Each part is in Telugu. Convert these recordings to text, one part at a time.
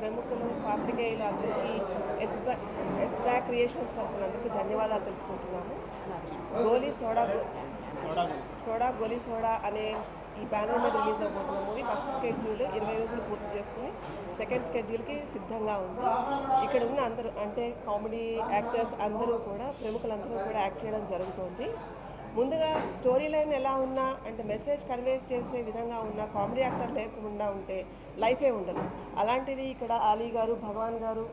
ప్రముఖులు పాత్రికేయులు అందరికీ ఎస్బా క్రియేషన్స్ తరఫున అందరికీ ధన్యవాదాలు తెలుపుకుంటున్నాము. గోలీ సోడా అనే ఈ బ్యానర్ మీద రిలీజ్ అవబోతున్న మూవీ ఫస్ట్ షెడ్యూల్ 20 రోజులు పూర్తి చేసుకుని సెకండ్ షెడ్యూల్కి సిద్ధంగా ఉంది. ఇక్కడ ఉన్న అందరూ అంటే కామెడీ యాక్టర్స్ అందరూ కూడా ప్రముఖులందరూ కూడా యాక్ట్ చేయడం జరుగుతుంది. ముందుగా స్టోరీ లైన్ ఎలా ఉన్నా అంటే మెసేజ్ కన్వే చేసే విధంగా ఉన్న కామెడీ యాక్టర్ లేకుండా ఉంటే లైఫే ఉండదు. అలాంటిది ఇక్కడ ఆలీ గారు, భగవాన్ గారు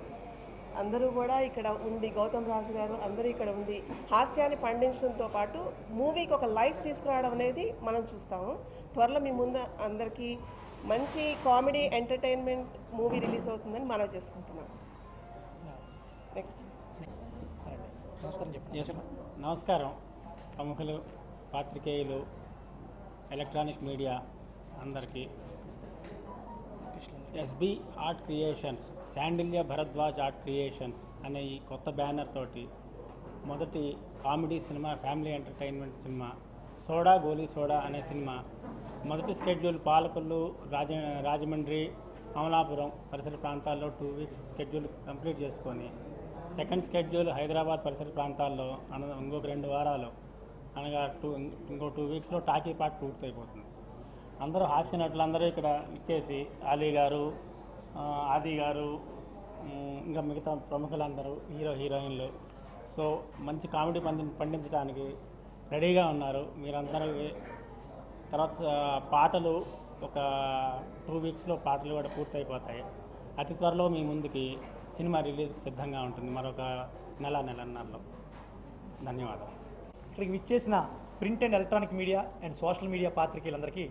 అందరూ కూడా ఇక్కడ ఉండి, గౌతమ్ రాజు గారు అందరూ ఇక్కడ ఉండి హాస్యాన్ని పండించడంతో పాటు మూవీకి ఒక లైఫ్ తీసుకురావడం అనేది మనం చూస్తాము. త్వరలో మీ ముందు అందరికీ మంచి కామెడీ ఎంటర్టైన్మెంట్ మూవీ రిలీజ్ అవుతుందని మనం చేసుకుంటున్నాం. నెక్స్ట్. నమస్కారం ప్రముఖులు, పాత్రికేయులు, ఎలక్ట్రానిక్ మీడియా అందరికీ. SB art creations, Sandilya Bharadwaj art creations అనే ఈ కొత్త బ్యానర్ తోటి మొదటి కామెడీ సినిమా, ఫ్యామిలీ ఎంటర్టైన్మెంట్ సినిమా గోలీ సోడా అనే సినిమా మొదటి షెడ్యూల్ పాలకొల్లు, రాజమండ్రి, అమలాపురం పరిసర ప్రాంతాల్లో 2 వీక్స్ షెడ్యూల్ కంప్లీట్ చేసుకొని సెకండ్ షెడ్యూల్ హైదరాబాద్ పరిసర ప్రాంతాల్లో ఇంకొక 2 వారాలు అనగా ఇంకో 2 వీక్స్లో టాకీ పార్ట్ పూర్తయిపోతుంది. అందరూ హాస్య నటులందరూ ఇక్కడ ఇచ్చేసి ఆలీ గారు, ఆది గారు, ఇంకా మిగతా ప్రముఖులందరూ హీరోయిన్లు సో మంచి కామెడీ పండించడానికి రెడీగా ఉన్నారు. మీరందరూ తర్వాత పాటలు ఒక 2 వీక్స్లో పాటలు కూడా పూర్తయిపోతాయి. అతి త్వరలో మీ ముందుకి సినిమా రిలీజ్కి సిద్ధంగా ఉంటుంది, మరొక నెలన్నరలో. ధన్యవాదాలు. ఇక్కడికి విచ్చేసిన print and electronic media and social media పాత్రికేయులందరికీ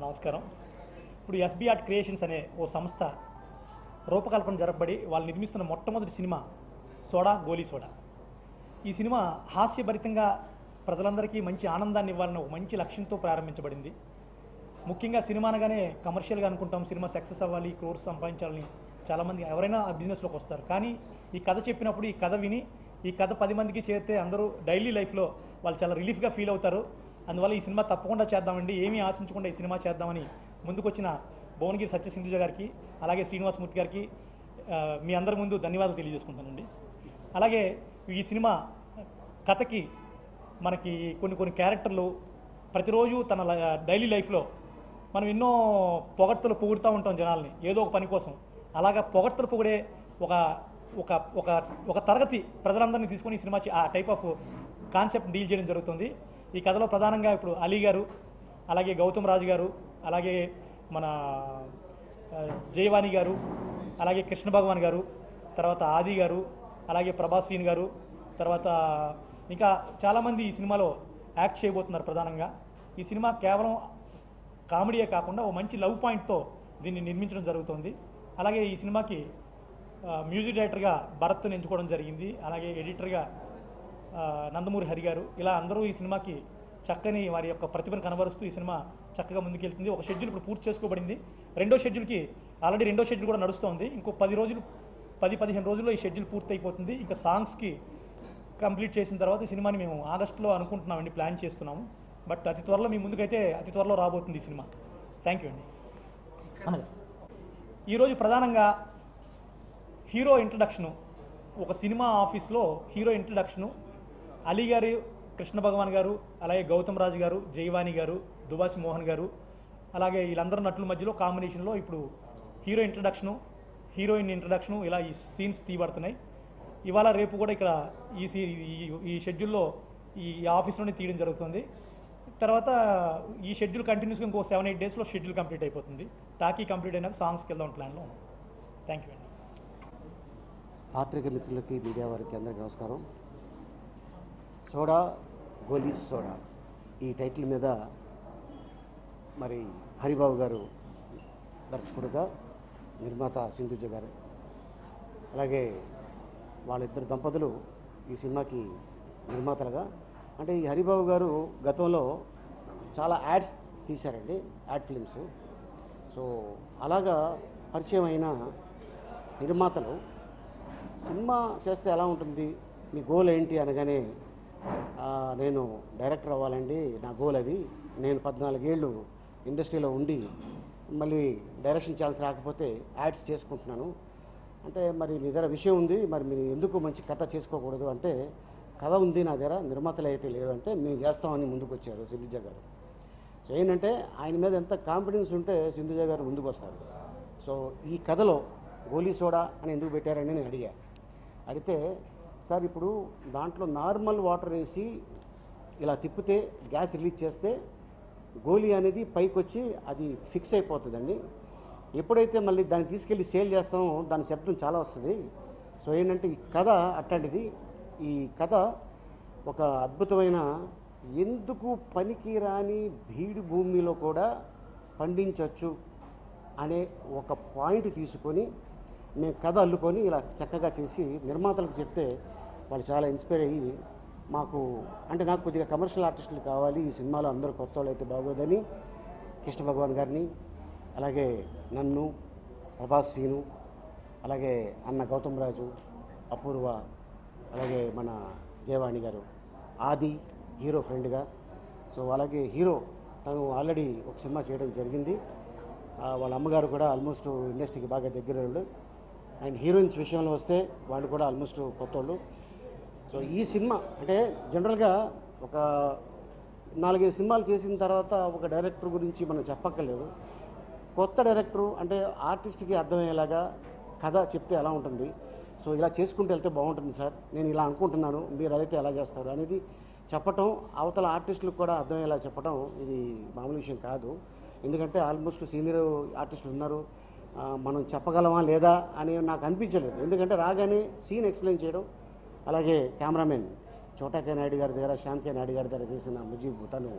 నమస్కారం. ఇప్పుడు ఎస్బి ఆర్ట్ క్రియేషన్స్ అనే ఓ సంస్థ రూపకల్పన జరపబడి వాళ్ళు నిర్మిస్తున్న మొట్టమొదటి సినిమా గోలీ సోడా. ఈ సినిమా హాస్యభరితంగా ప్రజలందరికీ మంచి ఆనందాన్ని ఇవ్వాలని ఒక మంచి లక్ష్యంతో ప్రారంభించబడింది. ముఖ్యంగా సినిమా అనగానే కమర్షియల్గా అనుకుంటాం, సినిమా సక్సెస్ అవ్వాలి, క్రోర్స్ సంపాదించాలని చాలామంది ఎవరైనా ఆ బిజినెస్లోకి వస్తారు. కానీ ఈ కథ చెప్పినప్పుడు ఈ కథ విని ఈ కథ 10 మందికి చేరితే అందరూ డైలీ లైఫ్లో వాళ్ళు చాలా రిలీఫ్గా ఫీల్ అవుతారు. అందువల్ల ఈ సినిమా తప్పకుండా చేద్దామండి, ఏమీ ఆశించకుండా ఈ సినిమా చేద్దామని ముందుకొచ్చిన భువనగిరి సత్యసింధుజ గారికి, అలాగే శ్రీనివాసమూర్తి గారికి మీ అందరి ముందు ధన్యవాదాలు తెలియజేసుకుంటానండి. అలాగే ఈ సినిమా కథకి మనకి కొన్ని క్యారెక్టర్లు ప్రతిరోజు తన డైలీ లైఫ్లో మనం ఎన్నో పొగడ్తలు పొగుడుతూ ఉంటాం జనాల్ని ఏదో ఒక పని కోసం. అలాగా పొగడ్తలు పొగిడే ఒక ఒక ఒక ఒక తరగతి ప్రజలందరినీ తీసుకొని ఈ సినిమా ఆ టైప్ ఆఫ్ కాన్సెప్ట్ డీల్ చేయడం జరుగుతుంది. ఈ కథలో ప్రధానంగా ఇప్పుడు అలీ గారు, అలాగే గౌతమ్ రాజు గారు, అలాగే మన జయవాణి గారు, అలాగే కృష్ణ భగవాన్ గారు, తర్వాత ఆది గారు, అలాగే ప్రభాస్ సీన్ గారు, తర్వాత ఇంకా చాలామంది ఈ సినిమాలో యాక్ట్ చేయబోతున్నారు. ప్రధానంగా ఈ సినిమా కేవలం కామెడీయే కాకుండా ఓ మంచి లవ్ పాయింట్తో దీన్ని నిర్మించడం జరుగుతుంది. అలాగే ఈ సినిమాకి మ్యూజిక్ డైరెక్టర్గా భరత్ని ఎంచుకోవడం జరిగింది. అలాగే ఎడిటర్గా నందమూరి హరి గారు. ఇలా అందరూ ఈ సినిమాకి చక్కని వారి యొక్క ప్రతిభను కనబరుస్తూ ఈ సినిమా చక్కగా ముందుకెళ్తుంది. ఒక షెడ్యూల్ ఇప్పుడు పూర్తి చేసుకోబడింది. రెండో షెడ్యూల్కి ఆల్రెడీ రెండో షెడ్యూల్ కూడా నడుస్తుంది. ఇంకో 10-15 రోజుల్లో ఈ షెడ్యూల్ పూర్తి అయిపోతుంది. ఇంకా సాంగ్స్కి కంప్లీట్ చేసిన తర్వాత ఈ సినిమాని మేము ఆగస్టులో అనుకుంటున్నామండి, ప్లాన్ చేస్తున్నాము. బట్ అతి త్వరలో మీ ముందుకైతే అతి త్వరలో రాబోతుంది ఈ సినిమా. థ్యాంక్ యూ అండి. ఈరోజు ప్రధానంగా హీరో ఇంట్రడక్షను, ఒక సినిమా ఆఫీస్లో హీరో ఇంట్రడక్షను అలీ గారు, కృష్ణ భగవాన్ గారు, అలాగే గౌతమ్ రాజు గారు, జయవాణి గారు, దుబాసి మోహన్ గారు, అలాగే వీళ్ళందరూ నటుల మధ్యలో కాంబినేషన్లో ఇప్పుడు హీరో ఇంట్రడక్షను, హీరోయిన్ ఇంట్రడక్షను ఇలా ఈ సీన్స్ తీయబడుతున్నాయి. ఇవాళ రేపు కూడా ఇక్కడ ఈ షెడ్యూల్లో ఈ ఆఫీస్లోనే తీయడం జరుగుతుంది. తర్వాత ఈ షెడ్యూల్ కంటిన్యూస్గా ఇంకో 7-8 డేస్లో షెడ్యూల్ కంప్లీట్ అయిపోతుంది. టాకీ కంప్లీట్ అయినాక సాంగ్స్కి వెళ్దాం ప్లాన్లో ఉన్నాం. థ్యాంక్ యూ అండి. పాత్రిక మిత్రులకి, మీడియా వారికి అందరికీ నమస్కారం. గోలీ సోడా ఈ టైటిల్ మీద మరి హరిబాబు గారు దర్శకుడుగా, నిర్మాత సింధుజ గారు, అలాగే వాళ్ళిద్దరు దంపతులు ఈ సినిమాకి నిర్మాతలుగా. అంటే ఈ హరిబాబు గారు గతంలో చాలా యాడ్స్ తీశారండి, యాడ్ ఫిలిమ్స్. సో అలాగా పరిచయం అయిన నిర్మాతలు సినిమా చేస్తే ఎలా ఉంటుంది, మీ గోల్ ఏంటి అనగానే నేను డైరెక్టర్ అవ్వాలండి, నా గోల్ అది. నేను 14 ఏళ్ళు ఇండస్ట్రీలో ఉండి మళ్ళీ డైరెక్షన్ ఛాన్స్ రాకపోతే యాడ్స్ చేసుకుంటున్నాను అంటే మరి మీ దగ్గర విషయం ఉంది, మరి మీరు ఎందుకు మంచి కథ చేసుకోకూడదు అంటే కథ ఉంది నా దగ్గర, నిర్మాతలు అయితే లేరు అంటే మేము చేస్తామని ముందుకు వచ్చారు సింధుజ గారు. సో ఏంటంటే ఆయన మీద ఎంత కాన్ఫిడెన్స్ ఉంటే సింధుజ గారు ముందుకు వస్తారు. సో ఈ కథలో గోలీ సోడా అని ఎందుకు పెట్టారని నేను అడిగితే సార్ ఇప్పుడు దాంట్లో నార్మల్ వాటర్ వేసి ఇలా తిప్పితే గ్యాస్ రిలీజ్ చేస్తే గోలీ అనేది పైకి వచ్చి అది ఫిక్స్ అయిపోతుందండి. ఎప్పుడైతే మళ్ళీ దాన్ని తీసుకెళ్ళి సేల్ చేస్తామో దాని శబ్దం చాలా వస్తుంది. సో ఏంటంటే ఈ కథ అట్లాంటిది. ఈ కథ ఒక అద్భుతమైన ఎందుకు పనికిరాని బీడు భూమిలో కూడా పండించవచ్చు అనే ఒక పాయింట్ తీసుకొని మేము కథ అల్లుకొని ఇలా చక్కగా చేసి నిర్మాతలకు చెప్తే వాళ్ళు చాలా ఇన్స్పైర్ అయ్యి మాకు అంటే నాకు కొద్దిగా కమర్షియల్ ఆర్టిస్టులు కావాలి ఈ సినిమాలో, అందరూ కొత్త వాళ్ళు అయితే బాగోదని కృష్ణ భగవాన్ గారిని, అలాగే నన్ను, ప్రభాస్ సీను, అలాగే అన్న గౌతమ్ రాజు, అపూర్వ, అలాగే మన జయవాణి గారు, ఆది హీరో ఫ్రెండ్గా. సో అలాగే హీరో తను ఆల్రెడీ ఒక సినిమా చేయడం జరిగింది. వాళ్ళ అమ్మగారు కూడా ఆల్మోస్ట్ ఇండస్ట్రీకి బాగా దగ్గర వాళ్ళు. అండ్ హీరోయిన్స్ విషయంలో వస్తే వాళ్ళు కూడా ఆల్మోస్ట్ కొత్త వాళ్ళు. సో ఈ సినిమా అంటే జనరల్గా ఒక 4-5 సినిమాలు చేసిన తర్వాత ఒక డైరెక్టర్ గురించి మనం చెప్పక్కర్లేదు. కొత్త డైరెక్టరు అంటే ఆర్టిస్ట్కి అర్థమయ్యేలాగా కథ చెప్తే ఎలా ఉంటుంది, సో ఇలా చేసుకుంటూ వెళ్తే బాగుంటుంది సార్, నేను ఇలా అనుకుంటున్నాను, మీరు అదైతే ఎలా చేస్తారు అనేది చెప్పటం, అవతల ఆర్టిస్టులకు కూడా అర్థమయ్యేలా చెప్పడం ఇది మామూలు విషయం కాదు. ఎందుకంటే ఆల్మోస్ట్ సీనియర్ ఆర్టిస్టులు ఉన్నారు, మనం చెప్పగలమా లేదా అని నాకు అనిపించలేదు. ఎందుకంటే రాగానే సీన్ ఎక్స్ప్లెయిన్ చేయడం, అలాగే కెమెరామెన్ చోటా కే నాయుడు గారి దగ్గర, శ్యామ్ కే నాయుడు గారి దగ్గర చేసిన ముజీబ్ తను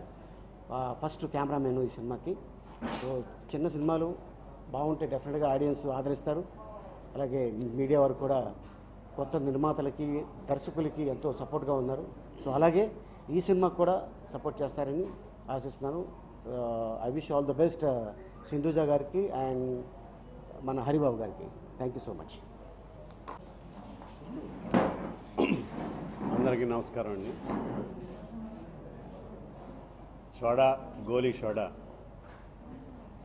ఫస్ట్ కెమెరామెన్ ఈ సినిమాకి. సో చిన్న సినిమాలు బాగుంటే డెఫినెట్గా ఆడియన్స్ ఆదరిస్తారు. అలాగే మీడియా వారు కూడా కొత్త నిర్మాతలకి, దర్శకులకి ఎంతో సపోర్ట్గా ఉన్నారు. సో అలాగే ఈ సినిమాకు కూడా సపోర్ట్ చేస్తారని ఆశిస్తున్నాను. I wish all the best Sindhuja గారికి అండ్ మన హరిబాబు గారికి. Thank you so much. అందరికీ నమస్కారం అండి. సోడా, గోలీ సోడా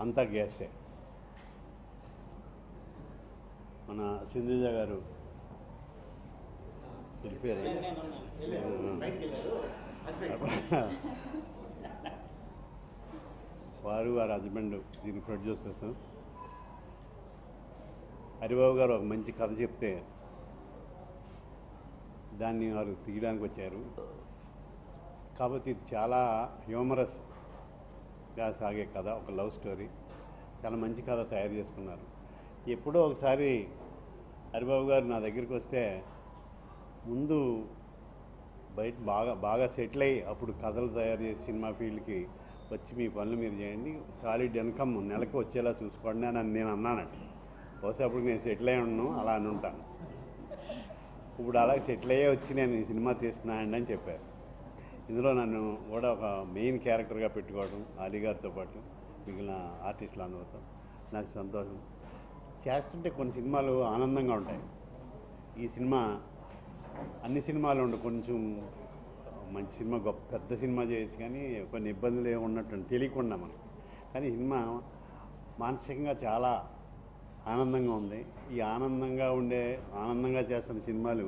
అంతా గ్యాసే. మన సింధుజ గారు వెళ్ళిపోయారు. వారి హస్బెండ్ దీని ప్రొడ్యూసర్స్. హరిబాబు గారు ఒక మంచి కథ చెప్తే దాన్ని వారు తీయడానికి వచ్చారు. కాబట్టి ఇది చాలా హ్యూమరస్గా సాగే కథ, ఒక లవ్ స్టోరీ. చాలా మంచి కథ తయారు చేసుకున్నారు. ఎప్పుడో ఒకసారి హరిబాబు గారు నా దగ్గరికి వస్తే ముందు బయట బాగా సెటిల్ అయ్యి అప్పుడు కథలు తయారు చేసి సినిమా ఫీల్డ్కి వచ్చి మీ పనులు మీరు చేయండి, సాలిడ్ ఇన్కమ్ నెలకు వచ్చేలా చూసుకోండి అని నేను అన్నానంట. బహుశా అప్పుడు నేను సెటిల్ అయి ఉన్నాను, అలా అని ఉంటాను. ఇప్పుడు అలాగే సెటిల్ అయ్యే వచ్చి నేను ఈ సినిమా తీస్తున్నానండి అని చెప్పారు. ఇందులో నన్ను కూడా ఒక మెయిన్ క్యారెక్టర్గా పెట్టుకోవడం అలీ గారితో పాటు మిగిలిన ఆర్టిస్టులు అందరితో నాకు సంతోషం. చేస్తుంటే కొన్ని సినిమాలు ఆనందంగా ఉంటాయి. ఈ సినిమా అన్ని సినిమాలు ఉండే కొంచెం మంచి సినిమా, గొప్ప పెద్ద సినిమా చేయొచ్చు, కానీ కొన్ని ఇబ్బందులు ఏమి ఉన్నట్టు తెలియకుండా మనకి. కానీ సినిమా మానసికంగా చాలా ఆనందంగా ఉంది. ఈ ఆనందంగా చేస్తున్న సినిమాలు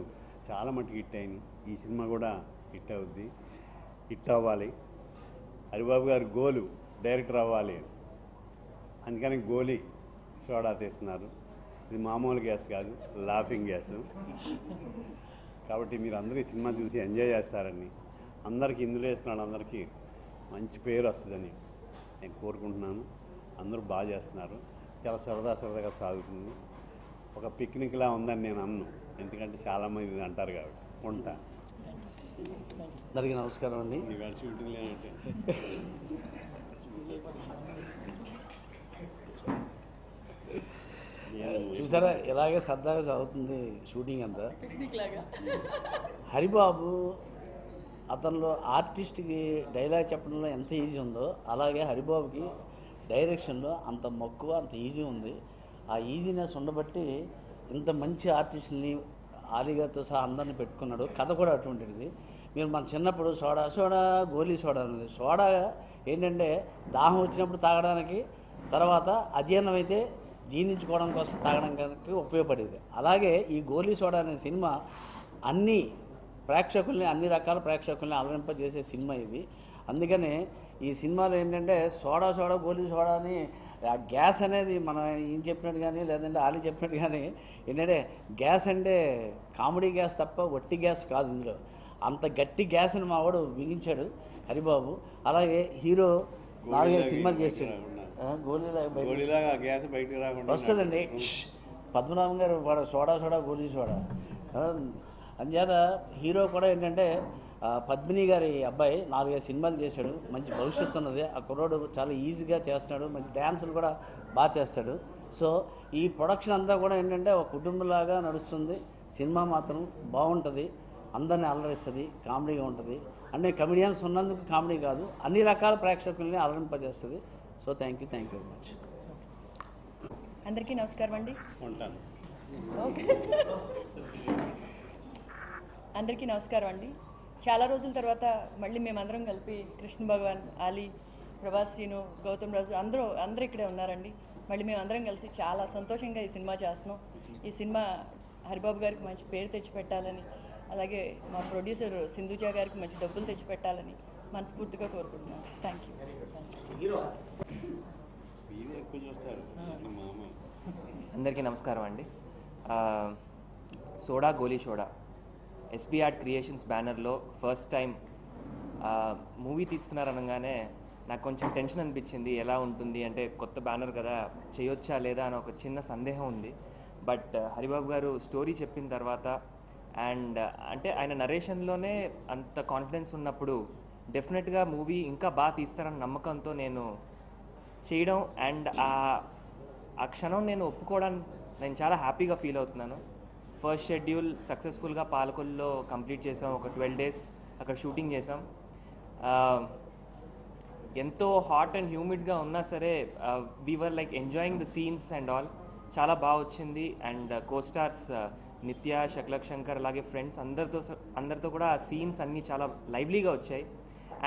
చాలా మటుకు హిట్ అయినాయి. ఈ సినిమా కూడా హిట్ అవుద్ది, హిట్ అవ్వాలి. హరిబాబు గారు గోలు డైరెక్టర్ అవ్వాలి, అందుకని గోలీ సోడా తీస్తున్నారు. ఇది మామూలు గ్యాస్ కాదు, లాఫింగ్ గ్యాస్. కాబట్టి మీరు అందరూ ఈ సినిమా చూసి ఎంజాయ్ చేస్తారని, అందరికీ ఇందులో వేస్తున్న వాళ్ళందరికీ మంచి పేరు వస్తుందని నేను కోరుకుంటున్నాను. అందరూ బాగా చేస్తున్నారు, చాలా సరదాగా సాగుతుంది. ఒక పిక్నిక్లా ఉందని నేను అన్ను, ఎందుకంటే చాలామంది అంటారు కాబట్టి. ఉంటా. అందరికీ నమస్కారం అండి. ఇవాళ షూటింగ్ లేనంటే చూసారా ఇలాగే సరదాగా సాగుతుంది షూటింగ్ అంతా. హరిబాబు అతనిలో ఆర్టిస్ట్కి డైలాగ్ చెప్పడంలో ఎంత ఈజీ ఉందో అలాగే హరిబాబుకి డైరెక్షన్లో అంత మక్కువ, అంత ఈజీ ఉంది. ఆ ఈజీనెస్ ఉండబట్టి ఇంత మంచి ఆర్టిస్టుని ఆలీగారితో సహా అందరిని పెట్టుకున్నాడు. కథ కూడా అటువంటిది. మీరు మన చిన్నప్పుడు సోడా గోలీ సోడా అనేది, సోడా ఏంటంటే దాహం వచ్చినప్పుడు తాగడానికి, తర్వాత అజీర్ణం అయితే జీర్ణించుకోవడం కోసం తాగడానికి ఉపయోగపడేది. అలాగే ఈ గోలీ సోడా అనే సినిమా అన్ని రకాల ప్రేక్షకుల్ని అలరింపజేసే సినిమా ఇది. అందుకనే ఈ సినిమాలో ఏంటంటే సోడా గోలీ సోడా అని ఆ గ్యాస్ అనేది మనం ఏం చెప్పినట్టు కానీ లేదంటే ఆలి చెప్పినట్టు కానీ ఏంటంటే గ్యాస్ అంటే కామెడీ గ్యాస్ తప్ప వట్టి గ్యాస్ కాదు. ఇందులో అంత గట్టి గ్యాస్ని మా వాడు బిగించాడు హరిబాబు. అలాగే హీరో 4-5 సినిమాలు చేశాడు. గోళీలాగా గ్యాస్ బయటకు రాకుండా వస్తుందండి. పద్మనాభం గారు వాడు సోడా గోలీ సోడా. అందుచేత హీరో కూడా ఏంటంటే పద్మిని గారి అబ్బాయి 4-5 సినిమాలు చేశాడు. మంచి భవిష్యత్తు ఉన్నది. ఆ కుర్రోడు చాలా ఈజీగా చేస్తున్నాడు. మంచి డ్యాన్సులు కూడా బాగా చేస్తాడు. సో ఈ ప్రొడక్షన్ అంతా కూడా ఏంటంటే ఒక కుటుంబంలాగా నడుస్తుంది. సినిమా మాత్రం బాగుంటుంది, అందరిని అలరిస్తుంది, కామెడీగా ఉంటుంది. అంటే కమెడియన్స్ ఉన్నందుకు కామెడీ కాదు, అన్ని రకాల ప్రేక్షకుల్ని అలరింపజేస్తుంది. So thank you very much. అందరికీ నమస్కారం అండి. ఉంటాను. ఓకే, అందరికీ నమస్కారం అండి. చాలా రోజుల తర్వాత మళ్ళీ మేమందరం కలిపి కృష్ణ భగవాన్, ఆలీ, ప్రభాస్, శ్రీను, గౌతమ్ రాజు అందరూ ఇక్కడే ఉన్నారండి. మళ్ళీ మేమందరం కలిసి చాలా సంతోషంగా ఈ సినిమా చేస్తున్నాం. ఈ సినిమా హరిబాబు గారికి మంచి పేరు తెచ్చిపెట్టాలని, అలాగే మా ప్రొడ్యూసర్ సింధుజా గారికి మంచి డబ్బులు తెచ్చిపెట్టాలని మనస్ఫూర్తిగా కోరుకుంటున్నాను. Thank you. అందరికీ నమస్కారం అండి. సోడా గోలీ సోడా ఎస్బీ ఆర్ట్ క్రియేషన్స్ బ్యానర్లో ఫస్ట్ టైం మూవీ తీస్తున్నారనగానే నాకు కొంచెం టెన్షన్ అనిపించింది. ఎలా ఉంటుంది అంటే కొత్త బ్యానర్ కదా, చేయొచ్చా లేదా అని ఒక చిన్న సందేహం ఉంది. బట్ హరిబాబు గారు స్టోరీ చెప్పిన తర్వాత అండ్ అంటే ఆయన నరేషన్లోనే అంత కాన్ఫిడెన్స్ ఉన్నప్పుడు డెఫినెట్గా మూవీ ఇంకా బాగా తీస్తారన్న నమ్మకంతో నేను చేయడం అండ్ ఆ క్షణం నేను ఒప్పుకోవడానికి నేను చాలా హ్యాపీగా ఫీల్ అవుతున్నాను. ఫస్ట్ షెడ్యూల్ సక్సెస్ఫుల్గా పాలకొల్లో కంప్లీట్ చేసాం. ఒక 12 days అక్కడ షూటింగ్ చేసాం. ఎంతో హాట్ అండ్ హ్యూమిడ్గా ఉన్నా సరే we were like enjoying the scenes and all. చాలా బాగా వచ్చింది. అండ్ కోస్టార్స్ నిత్య, శక్లక్ శంకర్ అలాగే ఫ్రెండ్స్ అందరితో కూడా ఆ సీన్స్ అన్నీ చాలా లైవ్లీగా వచ్చాయి.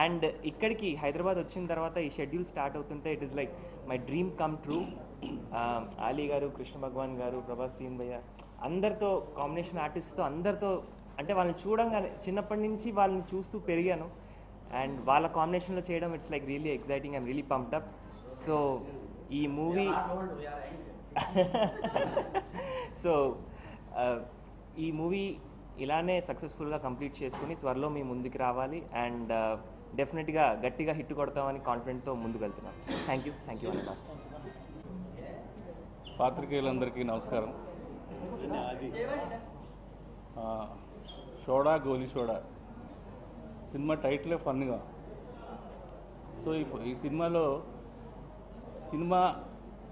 అండ్ ఇక్కడికి హైదరాబాద్ వచ్చిన తర్వాత ఈ షెడ్యూల్ స్టార్ట్ అవుతుంటే it is like my dream come true. Ali గారు, కృష్ణ భగవాన్ గారు, ప్రభాస్, సీన్ భయ్య అందరితో కాంబినేషన్ ఆర్టిస్ట్తో అందరితో అంటే వాళ్ళని చూడంగానే చిన్నప్పటి నుంచి వాళ్ళని చూస్తూ పెరిగాను. అండ్ వాళ్ళ కాంబినేషన్లో చేయడం it's like really exciting and really pumped up. So ఈ మూవీ ఈ మూవీ ఇలానే సక్సెస్ఫుల్గా కంప్లీట్ చేసుకుని త్వరలో మీ ముందుకు రావాలి అండ్ డెఫినెట్గా గట్టిగా హిట్ కొడతామని కాన్ఫిడెంట్తో ముందుకు వెళ్తున్నాం. థ్యాంక్ యూ అన్న. పాత్రికేయులందరికీ నమస్కారం. సోడా గోలీ సోడా సినిమా టైటిలే ఫన్గా. సో ఈ సినిమాలో సినిమా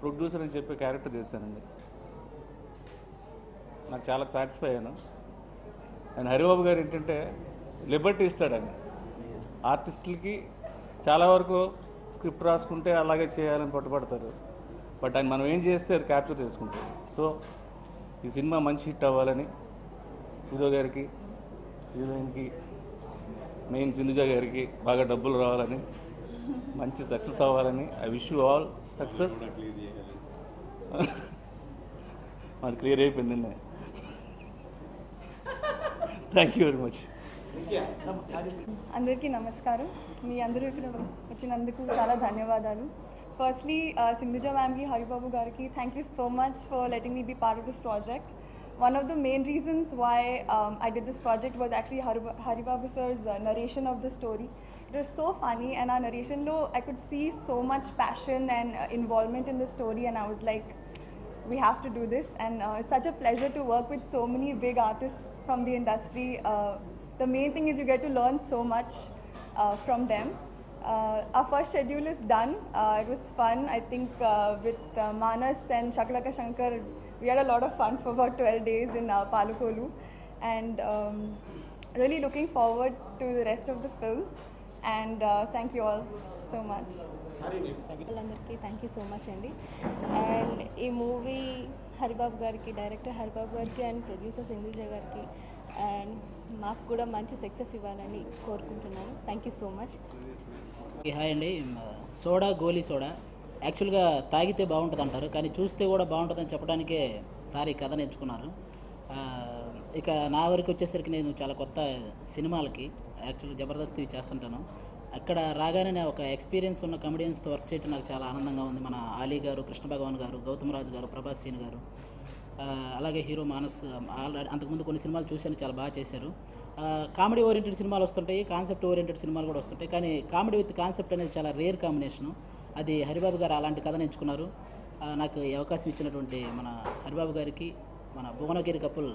ప్రొడ్యూసర్ అని చెప్పే క్యారెక్టర్ చేశానండి. నాకు చాలా సాటిస్ఫై అయ్యాను. అండ్ హరిబాబు గారు ఏంటంటే లిబర్టీ ఇస్తాడు. ఆయన ఆర్టిస్టులకి చాలా వరకు స్క్రిప్ట్ రాసుకుంటే అలాగే చేయాలని పట్టుబడతారు. బట్ ఆయన మనం ఏం చేస్తే అది క్యాప్చర్ చేసుకుంటాం. సో ఈ సినిమా మంచి హిట్ అవ్వాలని హీరో గారికి, హీరోయిన్కి, మెయిన్ సింధుజా గారికి బాగా డబ్బులు రావాలని, మంచి సక్సెస్ అవ్వాలని I wish you all success. మనకు క్లియర్ అయిపోయిందండి. Thank you very much. అందరికీ నమస్కారం. మీ అందరూ ఇక్కడ వచ్చినందుకు చాలా ధన్యవాదాలు. ఫస్ట్లీ సింధుజా మ్యామ్కి, హరిబాబు గారికి thank you so much for letting me be part of this project. One of the main reasons why I did this project was actually Haribabu sir's narration of the story. It was so funny, and our narration lo I could see so much passion and involvement in the story, and I was like, we have to do this. And it's such a pleasure to work with so many big artists from the industry. The main thing is you get to learn so much from them. Our first schedule is done. It was fun. I think with Manas and Shaklaka Shankar, we had a lot of fun for about 12 days in Palukolu, and really looking forward to the rest of the film. And thank you all so much. అందరికీ థ్యాంక్ యూ సో మచ్ అండి. అండ్ ఈ మూవీ హరిబాబు గారికి, డైరెక్టర్ హరిబాబు గారికి అండ్ ప్రొడ్యూసర్ సింధుజా గారికి అండ్ మాకు కూడా మంచి సక్సెస్ ఇవ్వాలని కోరుకుంటున్నాను. Thank you so much. Hi అండి. సోడా గోలీ సోడా యాక్చువల్గా తాగితే బాగుంటుంది అంటారు, కానీ చూస్తే కూడా బాగుంటుందని చెప్పడానికే సార్ ఈ కథను ఎంచుకున్నారు. ఇక నా వరకు వచ్చేసరికి నేను చాలా కొత్త సినిమాలకి యాక్చువల్గా జబర్దస్త్ చేస్తుంటాను. అక్కడ రాగానే నేను ఒక ఎక్స్పీరియన్స్ ఉన్న కమెడియన్స్తో వర్క్ చేయడం నాకు చాలా ఆనందంగా ఉంది. మన ఆలీ గారు, కృష్ణ భగవాన్ గారు, గౌతమ్ రాజు గారు, ప్రభాస్ సీన్ గారు, అలాగే హీరో మానస్. అంతకుముందు కొన్ని సినిమాలు చూశాను, చాలా బాగా చేశారు. కామెడీ ఓరియంటెడ్ సినిమాలు వస్తుంటాయి, కాన్సెప్ట్ ఓరియంటెడ్ సినిమాలు కూడా వస్తుంటాయి, కానీ కామెడీ విత్ కాన్సెప్ట్ అనేది చాలా రేర్ కాంబినేషను. అది హరిబాబు గారు అలాంటి కథను ఎంచుకున్నారు. నాకు ఈ అవకాశం ఇచ్చినటువంటి మన హరిబాబు గారికి, మన భువనగిరి కపుల్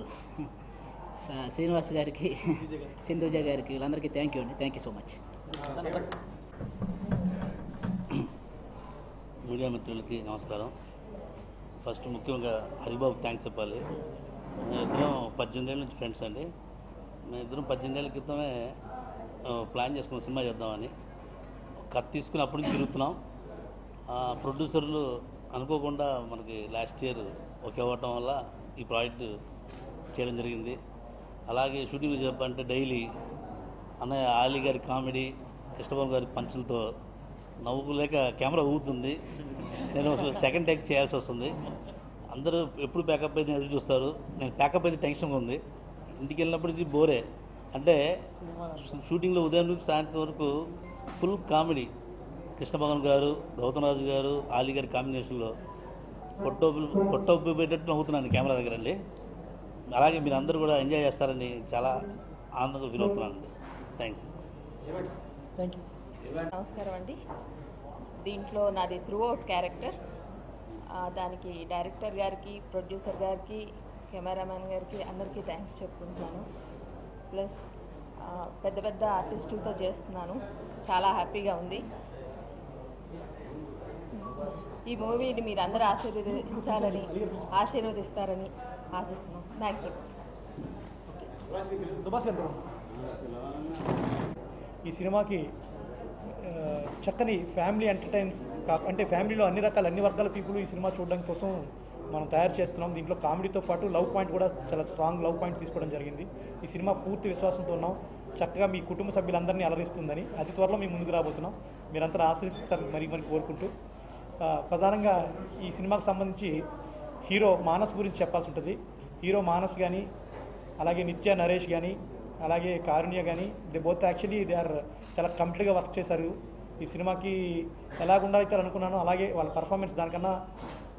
శ్రీనివాస్ గారికి, సింధుజ గారికి, వీళ్ళందరికీ థ్యాంక్ యూ అండి. Thank you so much. Media మిత్రులకి నమస్కారం. ఫస్ట్ ముఖ్యంగా హరిబాబు థ్యాంక్స్ చెప్పాలి. మేము ఇద్దరం 18 ఏళ్ళ నుంచి ఫ్రెండ్స్ అండి. మేము ఇద్దరం 18 ఏళ్ళ క్రితమే ప్లాన్ చేసుకున్న సినిమా చేద్దామని కథ తీసుకుని అప్పటి నుంచి తిరుగుతున్నాం. ప్రొడ్యూసర్లు అనుకోకుండా మనకి లాస్ట్ ఇయర్ ఒకే అవ్వటం వల్ల ఈ ప్రాజెక్ట్ చేయడం జరిగింది. అలాగే షూటింగ్ చెప్పాలంటే డైలీ అన్నయ్య ఆలీ గారి కామెడీ, కృష్ణబాబు గారి పంచులతో నవ్వులేక కెమెరా ఊగుతుంది. నేను సెకండ్ టేక్ చేయాల్సి వస్తుంది. అందరూ ఎప్పుడు ప్యాకప్ అయితే ఎదురు చూస్తారు. నేను ప్యాకప్ అయితే టెన్షన్గా ఉంది. ఇంటికి వెళ్ళినప్పటి నుంచి బోరే. అంటే షూటింగ్లో ఉదయం నుంచి సాయంత్రం వరకు ఫుల్ కామెడీ. కృష్ణభగవాన్ గారు, గౌతమ్ రాజు గారు, ఆలీ గారి కాంబినేషన్లో పొట్టొప్పి పెట్టేట్టు నవ్వుతున్నాను కెమెరా దగ్గర అండి. అలాగే మీరు అందరూ కూడా ఎంజాయ్ చేస్తారని చాలా ఆనందంగా ఫీల్ అవుతున్నానండి. థ్యాంక్స్. నమస్కారం అండి. దీంట్లో నాది త్రూ అవుట్ క్యారెక్టర్. దానికి డైరెక్టర్ గారికి, ప్రొడ్యూసర్ గారికి, కెమెరామ్యాన్ గారికి అందరికీ థ్యాంక్స్ చెప్పుకుంటున్నాను. ప్లస్ పెద్ద పెద్ద ఆర్టిస్టులతో చేస్తున్నాను, చాలా హ్యాపీగా ఉంది. ఈ మూవీని మీరు అందరూ ఆశీర్వదిస్తారని ఆశిస్తున్నాను. Thank you. ఈ సినిమాకి చక్కని ఫ్యామిలీ ఎంటర్టైన్స్ అంటే ఫ్యామిలీలో అన్ని వర్గాల పీపుల్ ఈ సినిమా చూడడం కోసం మనం తయారు చేస్తున్నాం. దీంట్లో కామెడీతో పాటు లవ్ పాయింట్ కూడా చాలా స్ట్రాంగ్ లవ్ పాయింట్ తీసుకోవడం జరిగింది. ఈ సినిమా పూర్తి విశ్వాసంతో ఉన్నాం, చక్కగా మీ కుటుంబ సభ్యులందరినీ అలరిస్తుందని. అతి త్వరలో మేము ముందుకు రాబోతున్నాం. మీరంతా ఆశీర్వదిస్తారని మరి కోరుకుంటూ, ప్రధానంగా ఈ సినిమాకు సంబంధించి హీరో మానస్ గురించి చెప్పాల్సి ఉంటుంది. హీరో మానస్ కానీ, అలాగే నిత్య నరేష్ కానీ, అలాగే కారుణ్య కానీ, they both actually they are చాలా కంప్లీట్గా వర్క్ చేశారు. ఈ సినిమాకి ఎలాగుండాలి అనుకున్నానో అలాగే వాళ్ళ పర్ఫార్మెన్స్ దానికన్నా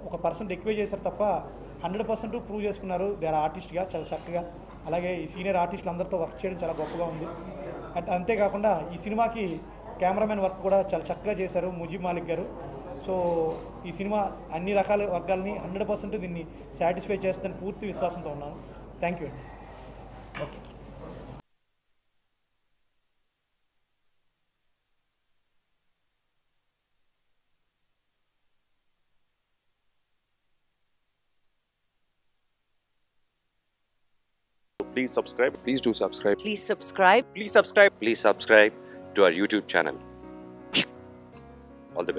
1% ఎక్కువే చేశారు తప్ప 100% ప్రూవ్ చేసుకున్నారు. దే ఆర్ ఆర్టిస్ట్గా చాలా చక్కగా. అలాగే ఈ సీనియర్ ఆర్టిస్టులు అందరితో వర్క్ చేయడం చాలా గొప్పగా ఉంది. అంతేకాకుండా ఈ సినిమాకి కెమెరామెన్ వర్క్ కూడా చాలా చక్కగా చేశారు ముజీబ్ మాలిక్ గారు. సో ఈ సినిమా అన్ని రకాల వర్గాల్ని 100% దీన్ని సాటిస్ఫై చేస్తుందని పూర్తి విశ్వాసంతో ఉన్నాను. థ్యాంక్ యూ అండి. Okay. Please subscribe. Please do subscribe. Please subscribe. Please subscribe. Please subscribe to our YouTube channel. All the best.